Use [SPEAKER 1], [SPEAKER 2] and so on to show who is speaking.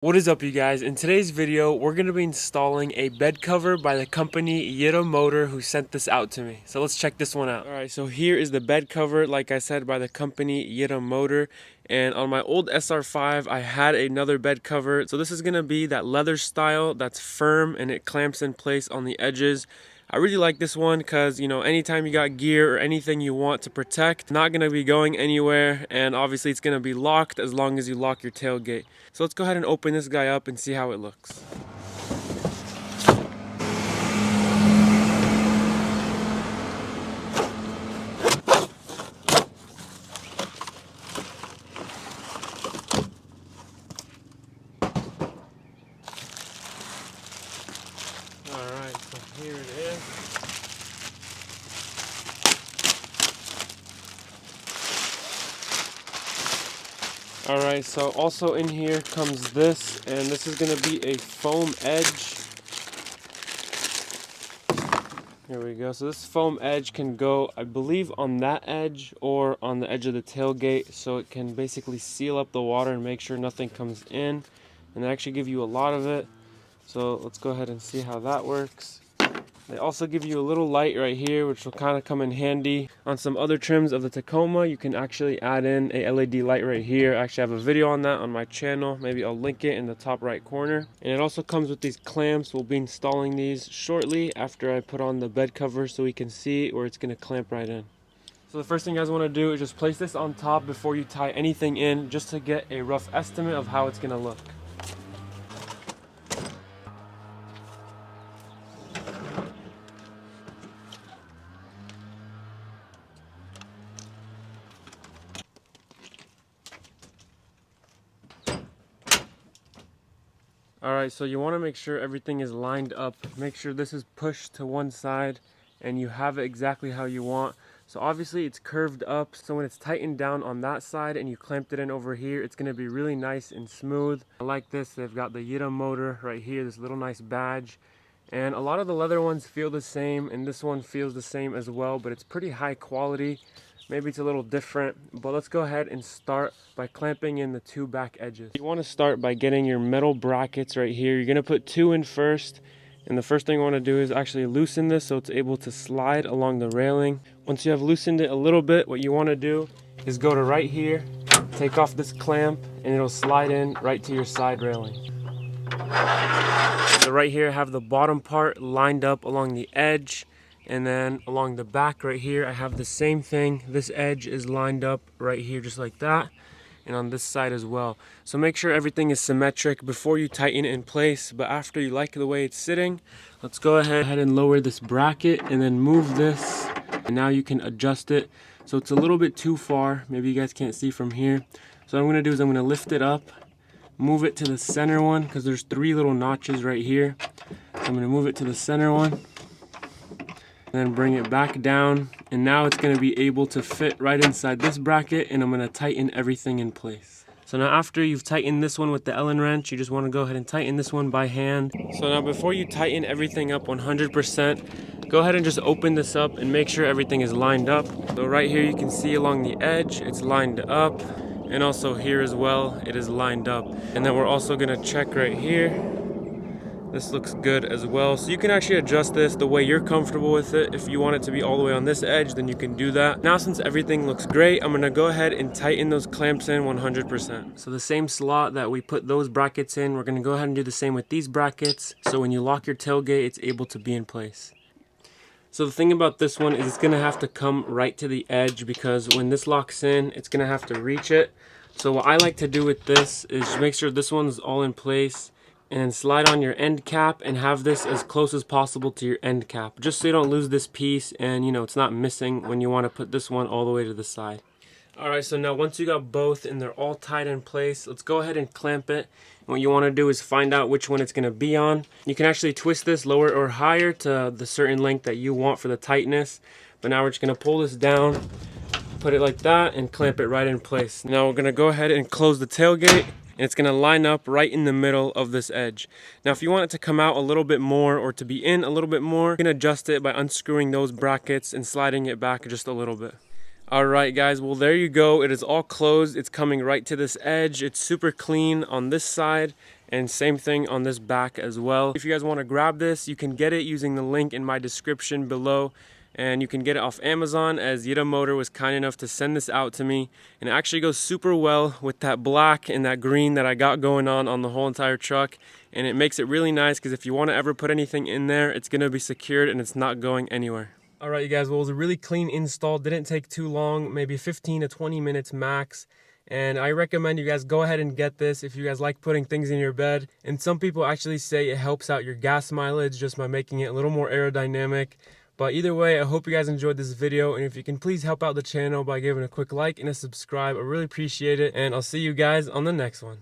[SPEAKER 1] What is up, you guys? In today's video, we're going to be installing a bed cover by the company YITAMotor, who sent this out to me. So let's check this one out. Alright, so here is the bed cover, like I said, by the company YITAMotor. And on my old SR5, I had another bed cover. So this is going to be that leather style that's firm and it clamps in place on the edges. I really like this one because, you know, anytime you got gear or anything you want to protect, not going to be going anywhere, and obviously it's going to be locked as long as you lock your tailgate. So let's go ahead and open this guy up and see how it looks. Alright, so here it is. Alright, so also in here comes this, and this is going to be a foam edge. Here we go. So this foam edge can go, I believe, on that edge or on the edge of the tailgate, so it can basically seal up the water and make sure nothing comes in, and they actually give you a lot of it. So let's go ahead and see how that works. They also give you a little light right here, which will kind of come in handy. On some other trims of the Tacoma, you can actually add in a LED light right here. I actually have a video on that on my channel. Maybe I'll link it in the top right corner. And it also comes with these clamps. We'll be installing these shortly after I put on the bed cover so we can see where it's going to clamp right in. So the first thing you guys want to do is just place this on top before you tie anything in, just to get a rough estimate of how it's going to look. Alright, so you want to make sure everything is lined up. Make sure this is pushed to one side and you have it exactly how you want. So obviously it's curved up, so when it's tightened down on that side and you clamped it in over here, it's going to be really nice and smooth. I like this. They've got the YITAMotor right here, this little nice badge. And a lot of the leather ones feel the same, and this one feels the same as well, but it's pretty high quality. Maybe it's a little different, but let's go ahead and start by clamping in the two back edges. You want to start by getting your metal brackets right here. You're going to put two in first, and the first thing you want to do is actually loosen this so it's able to slide along the railing. Once you have loosened it a little bit, what you want to do is go to right here, take off this clamp, and it'll slide in right to your side railing. So right here I have the bottom part lined up along the edge. And then along the back right here, I have the same thing. This edge is lined up right here just like that. And on this side as well. So make sure everything is symmetric before you tighten it in place. But after you like the way it's sitting, let's go ahead and lower this bracket and then move this. And now you can adjust it. So it's a little bit too far. Maybe you guys can't see from here. So what I'm going to do is I'm going to lift it up, move it to the center one, because there's three little notches right here. So I'm going to move it to the center one. And then bring it back down, and now it's going to be able to fit right inside this bracket, and I'm going to tighten everything in place. So now after you've tightened this one with the Allen wrench, you just want to go ahead and tighten this one by hand. So now before you tighten everything up 100%, go ahead and just open this up and make sure everything is lined up. So right here you can see along the edge, it's lined up, and also here as well, it is lined up. And then we're also going to check right here. This looks good as well. So you can actually adjust this the way you're comfortable with it. If you want it to be all the way on this edge, then you can do that. Now since everything looks great, I'm gonna go ahead and tighten those clamps in 100%. So the same slot that we put those brackets in, we're gonna go ahead and do the same with these brackets. So when you lock your tailgate, it's able to be in place. So the thing about this one is it's gonna have to come right to the edge, because when this locks in, it's gonna have to reach it. So what I like to do with this is make sure this one's all in place, and slide on your end cap and have this as close as possible to your end cap, just so you don't lose this piece and, you know, it's not missing when you want to put this one all the way to the side. Alright, so now once you got both and they're all tied in place, let's go ahead and clamp it. And what you want to do is find out which one it's going to be on. You can actually twist this lower or higher to the certain length that you want for the tightness. But now we're just going to pull this down, put it like that, and clamp it right in place. Now we're going to go ahead and close the tailgate. And it's going to line up right in the middle of this edge. Now if you want it to come out a little bit more or to be in a little bit more, you can adjust it by unscrewing those brackets and sliding it back just a little bit. Alright guys, well there you go. It is all closed. It's coming right to this edge. It's super clean on this side, And same thing on this back as well. If you guys want to grab this, you can get it using the link in my description below. And you can get it off Amazon, as YITAMotor was kind enough to send this out to me. And it actually goes super well with that black and that green that I got going on the whole entire truck. And it makes it really nice because if you want to ever put anything in there, it's going to be secured and it's not going anywhere. Alright you guys, well, it was a really clean install. Didn't take too long, maybe 15 to 20 minutes max. And I recommend you guys go ahead and get this if you guys like putting things in your bed. And some people actually say it helps out your gas mileage just by making it a little more aerodynamic. But either way, I hope you guys enjoyed this video, and if you can please help out the channel by giving a quick like and a subscribe, I really appreciate it, and I'll see you guys on the next one.